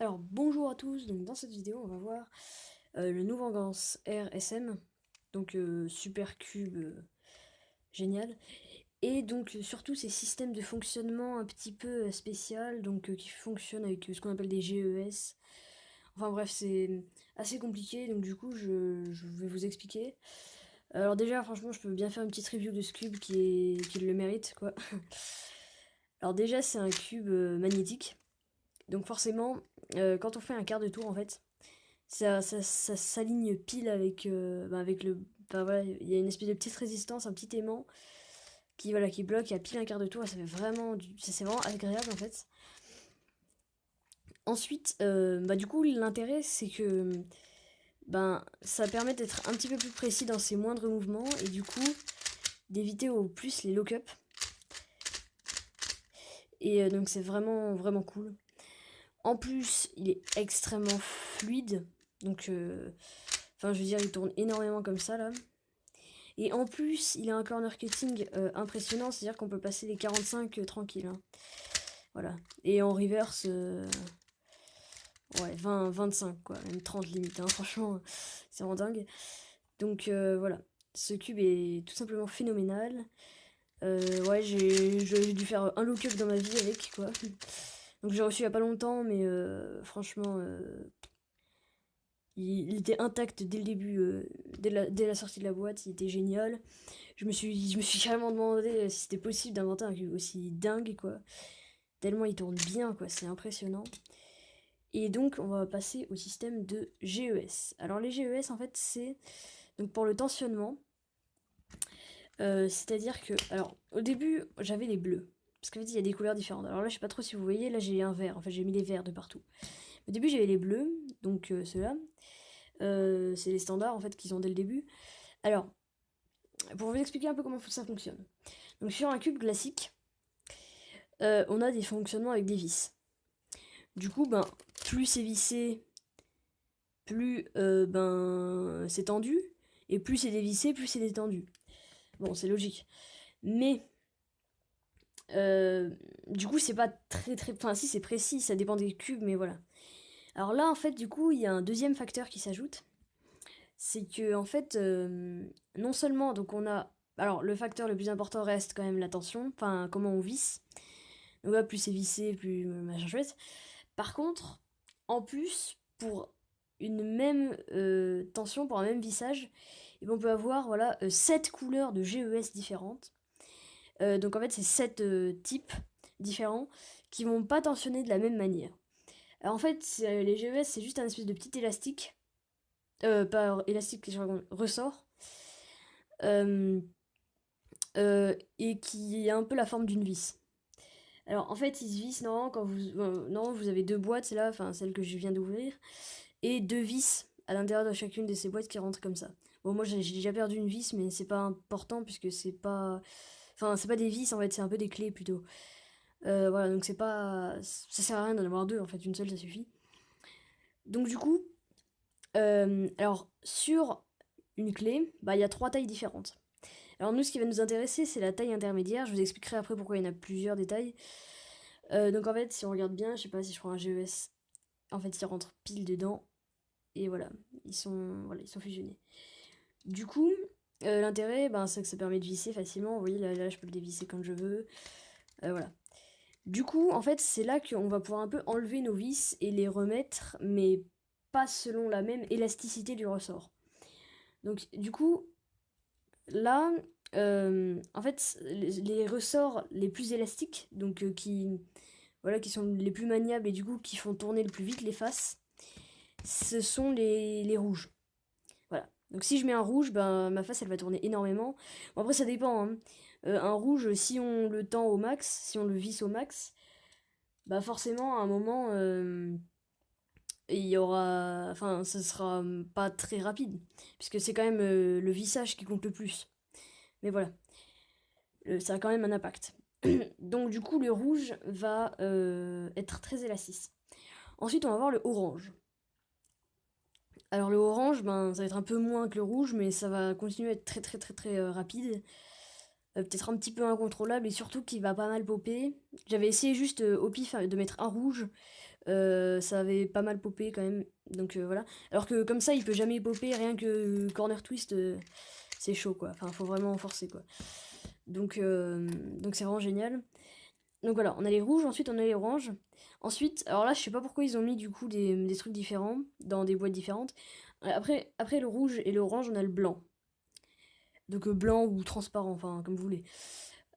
Alors bonjour à tous, donc dans cette vidéo on va voir le nouveau Gans RSM, donc super cube génial, et donc surtout ces systèmes de fonctionnement un petit peu spécial, donc qui fonctionnent avec ce qu'on appelle des GES. Enfin bref, c'est assez compliqué, donc du coup je vais vous expliquer. Alors déjà franchement je peux bien faire une petite review de ce cube qui le mérite quoi. Alors déjà c'est un cube magnétique, donc forcément quand on fait un quart de tour en fait, ça s'aligne pile avec, avec le. Enfin voilà, il y a une espèce de petite résistance, un petit aimant qui bloque à pile un quart de tour et ça fait vraiment ça c'est vraiment agréable en fait. Ensuite, du coup l'intérêt c'est que ça permet d'être un petit peu plus précis dans ses moindres mouvements et du coup d'éviter au plus les lock-up. Et donc c'est vraiment vraiment cool. En plus, il est extrêmement fluide. Donc, enfin, je veux dire, il tourne énormément comme ça là. Et en plus, il a un corner cutting impressionnant, c'est-à-dire qu'on peut passer les 45 tranquille, hein. Voilà. Et en reverse, ouais, 20, 25 quoi, même 30 limite, hein. Franchement, c'est vraiment dingue. Donc voilà, ce cube est tout simplement phénoménal. Ouais, j'ai dû faire un look-up dans ma vie avec, quoi. Donc j'ai reçu il y a pas longtemps, mais franchement, il était intact dès le début, dès la sortie de la boîte, il était génial. Je me suis carrément demandé si c'était possible d'inventer un cube aussi dingue, quoi. Tellement il tourne bien, quoi, c'est impressionnant. Et donc, on va passer au système de GES. Alors, les GES, en fait, c'est donc pour le tensionnement. C'est-à-dire que, alors, au début, j'avais les bleus. Parce qu'en fait, il y a des couleurs différentes. Alors là, je sais pas trop si vous voyez, là, j'ai un vert. En fait, j'ai mis des verts de partout. Au début, j'avais les bleus, donc ceux-là. C'est les standards, en fait, qu'ils ont dès le début. Alors, pour vous expliquer un peu comment ça fonctionne. Donc, sur un cube classique, on a des fonctionnements avec des vis. Du coup, plus c'est vissé, plus c'est tendu, et plus c'est dévissé, plus c'est détendu. Bon, c'est logique. Mais euh, du coup, c'est pas très. Enfin, si, c'est précis, ça dépend des cubes, mais voilà. Alors là, en fait, du coup, il y a un deuxième facteur qui s'ajoute. C'est que, en fait, non seulement, donc on a. Alors, le facteur le plus important reste quand même la tension, enfin, comment on visse. Donc là, plus c'est vissé, plus machin chouette. Par contre, en plus, pour une même tension, pour un même vissage, et ben, on peut avoir voilà, 7 couleurs de GES différentes. Donc en fait, c'est 7 types différents qui vont pas tensionner de la même manière. Alors en fait, les GES, c'est juste un espèce de petit élastique, pas élastique, je raconte, ressort, euh, et qui a un peu la forme d'une vis. Alors en fait, il se visse normalement quand non, vous avez deux boîtes, c'est là, enfin celle que je viens d'ouvrir, et deux vis à l'intérieur de chacune de ces boîtes qui rentrent comme ça. Bon, moi j'ai déjà perdu une vis, mais c'est pas important puisque c'est pas. Enfin, c'est pas des vis en fait, c'est un peu des clés plutôt. Voilà, donc c'est pas. Ça sert à rien d'en avoir deux en fait, une seule ça suffit. Donc du coup, alors sur une clé, il y a trois tailles différentes. Alors nous, ce qui va nous intéresser, c'est la taille intermédiaire. Je vous expliquerai après pourquoi il y en a plusieurs détails. Donc en fait, si on regarde bien, je sais pas si je prends un GES, en fait, ils rentrent pile dedans. Et voilà, ils sont fusionnés. Du coup, l'intérêt, c'est que ça permet de visser facilement. Vous voyez, là, je peux le dévisser quand je veux. Voilà. Du coup, en fait, c'est là qu'on va pouvoir un peu enlever nos vis et les remettre, mais pas selon la même élasticité du ressort. Donc, du coup, là, en fait, les ressorts les plus élastiques, donc voilà, qui sont les plus maniables et du coup qui font tourner le plus vite les faces, ce sont les rouges. Voilà. Donc si je mets un rouge, ma face elle va tourner énormément. Bon, après ça dépend, hein. Un rouge, si on le tend au max, si on le visse au max, forcément à un moment il y aura. Enfin, ça sera pas très rapide. Puisque c'est quand même le vissage qui compte le plus. Mais voilà, ça a quand même un impact. Donc du coup le rouge va être très élastique. Ensuite on va voir le orange. Alors le orange, ça va être un peu moins que le rouge, mais ça va continuer à être très rapide. Peut-être un petit peu incontrôlable et surtout qui va pas mal popper. J'avais essayé juste au pif de mettre un rouge Ça avait pas mal popé quand même. Donc voilà. Alors que comme ça, il peut jamais popper, rien que corner twist, c'est chaud quoi. Enfin, faut vraiment forcer quoi. Donc c'est vraiment génial. Donc voilà, on a les rouges, ensuite on a les oranges. Ensuite, alors là, je sais pas pourquoi ils ont mis du coup des trucs différents dans des boîtes différentes. Après le rouge et l'orange, on a le blanc. Donc blanc ou transparent, enfin comme vous voulez.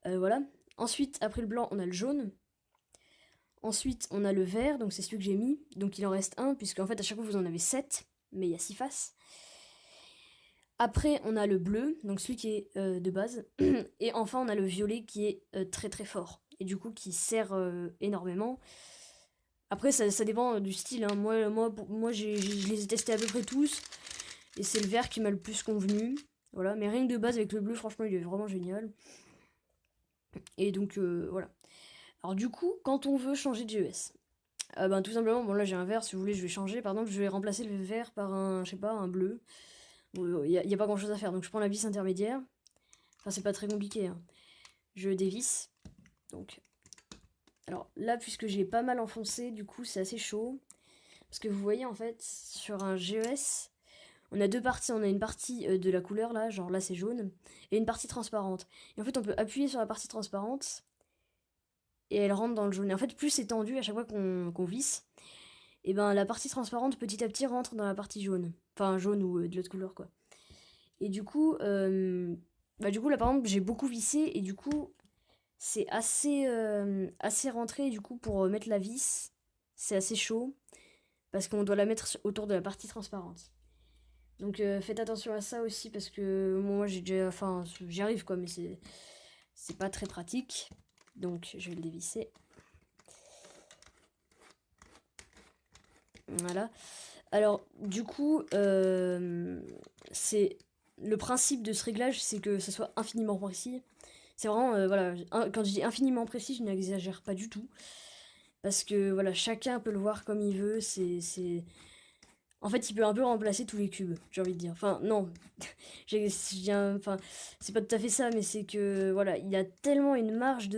Voilà. Ensuite, après le blanc, on a le jaune. Ensuite, on a le vert, donc c'est celui que j'ai mis. Donc il en reste un, puisque en fait à chaque fois vous en avez 7, mais il y a 6 faces. Après, on a le bleu, donc celui qui est de base. Et enfin, on a le violet qui est très très fort. Et du coup, qui sert énormément. Après, ça dépend du style. Hein. Moi je les ai testés à peu près tous. Et c'est le vert qui m'a le plus convenu. Voilà, mais rien que de base avec le bleu, franchement, il est vraiment génial. Et donc, voilà. Alors du coup, quand on veut changer de GES, ben, tout simplement, bon là j'ai un vert, si vous voulez je vais changer, par exemple je vais remplacer le vert par un, je sais pas, un bleu. Bon, y a pas grand chose à faire, donc je prends la vis intermédiaire. Enfin c'est pas très compliqué, hein. Je dévisse, donc. Alors là, puisque j'ai pas mal enfoncé, du coup c'est assez chaud. Parce que vous voyez en fait, sur un GES, on a deux parties, on a une partie de la couleur là, genre là c'est jaune, et une partie transparente. Et en fait on peut appuyer sur la partie transparente, et elle rentre dans le jaune. Et en fait plus c'est tendu à chaque fois qu'on visse, et ben la partie transparente petit à petit rentre dans la partie jaune. Enfin jaune ou de l'autre couleur quoi. Et du coup là par exemple j'ai beaucoup vissé et du coup c'est assez rentré du coup pour mettre la vis. C'est assez chaud parce qu'on doit la mettre autour de la partie transparente. Donc faites attention à ça aussi parce que moi j'ai déjà, enfin j'y arrive quoi mais c'est pas très pratique. Donc je vais le dévisser. Voilà. Alors, du coup, c'est le principe de ce réglage, c'est que ça soit infiniment précis. C'est vraiment, voilà, quand je dis infiniment précis, je n'exagère pas du tout. Parce que, voilà, chacun peut le voir comme il veut. En fait, il peut un peu remplacer tous les cubes, j'ai envie de dire. Enfin, non, enfin, c'est pas tout à fait ça, mais c'est que, voilà, il y a tellement une marge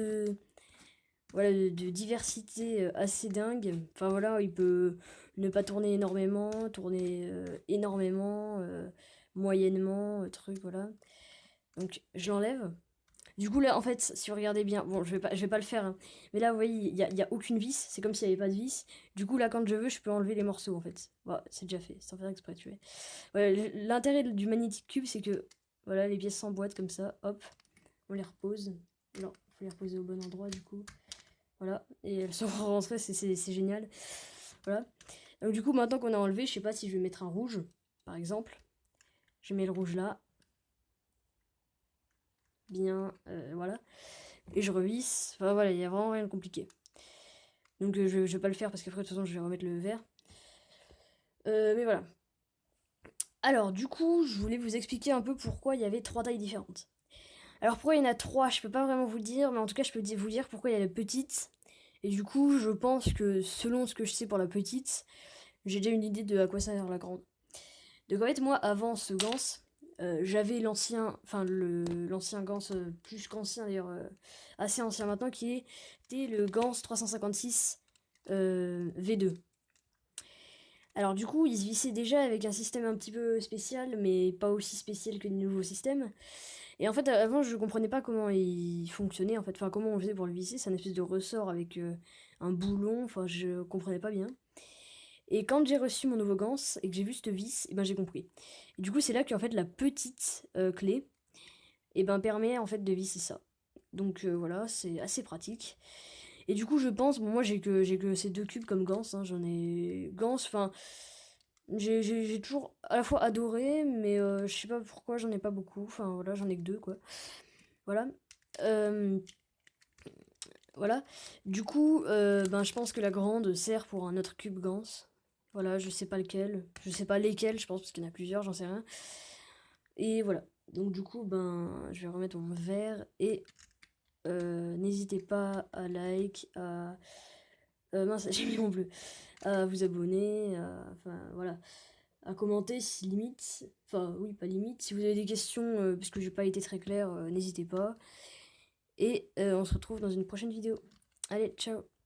voilà, de diversité assez dingue. Enfin voilà, il peut ne pas tourner énormément, tourner énormément, moyennement, truc, voilà. Donc je l'enlève. Du coup là, en fait, si vous regardez bien, bon, je vais pas le faire, hein, mais là, vous voyez, y a aucune vis, c'est comme s'il n'y avait pas de vis. Du coup là, quand je veux, je peux enlever les morceaux, en fait. Voilà, c'est déjà fait, sans faire exprès, tu vois. Voilà, l'intérêt du Magnetic Cube, c'est que, voilà, les pièces s'emboîtent comme ça, hop, on les repose. Alors, faut les reposer au bon endroit, du coup. Voilà, et elles sont rentrées, c'est génial. Voilà. Donc du coup, maintenant qu'on a enlevé, je sais pas si je vais mettre un rouge, par exemple. Je mets le rouge là. Bien, voilà. Et je revisse. Enfin voilà, il y a vraiment rien de compliqué. Donc je vais pas le faire parce qu'après, de toute façon, je vais remettre le vert. Mais voilà. Alors, du coup, je voulais vous expliquer un peu pourquoi il y avait trois tailles différentes. Alors, pourquoi il y en a trois, je peux pas vraiment vous le dire, mais en tout cas, je peux vous dire pourquoi il y a la petite. Et du coup, je pense que selon ce que je sais pour la petite, j'ai déjà une idée de à quoi ça sert la grande. Donc en fait, moi, avant ce Gans, j'avais l'ancien, enfin l'ancien Gans, plus qu'ancien d'ailleurs, assez ancien maintenant, qui était le Gans 356 V2. Alors du coup, il se vissait déjà avec un système un petit peu spécial, mais pas aussi spécial que le nouveau système. Et en fait, avant, je comprenais pas comment il fonctionnait, en fait, enfin comment on faisait pour le visser. C'est un espèce de ressort avec un boulon, enfin je comprenais pas bien. Et quand j'ai reçu mon nouveau Gans et que j'ai vu cette vis, et ben j'ai compris. Et du coup, c'est là qu'en fait la petite clé et ben permet en fait de visser ça. Donc voilà, c'est assez pratique. Et du coup, je pense, bon, moi j'ai que ces deux cubes comme Gans, hein, j'en ai Gans, enfin j'ai toujours à la fois adoré, mais je sais pas pourquoi j'en ai pas beaucoup. Enfin voilà, j'en ai que deux quoi. Voilà. Euh, voilà. Du coup, ben je pense que la grande sert pour un autre cube Gans. Voilà, je sais pas lequel, je sais pas lesquels, je pense parce qu'il y en a plusieurs, j'en sais rien. Et voilà. Donc du coup, ben, je vais remettre mon verre et n'hésitez pas à like, à mince, j'ai mis mon bleu, à vous abonner, enfin voilà, à commenter si limite, enfin oui pas limite. Si vous avez des questions parce que j'ai pas été très clair, n'hésitez pas. Et on se retrouve dans une prochaine vidéo. Allez, ciao.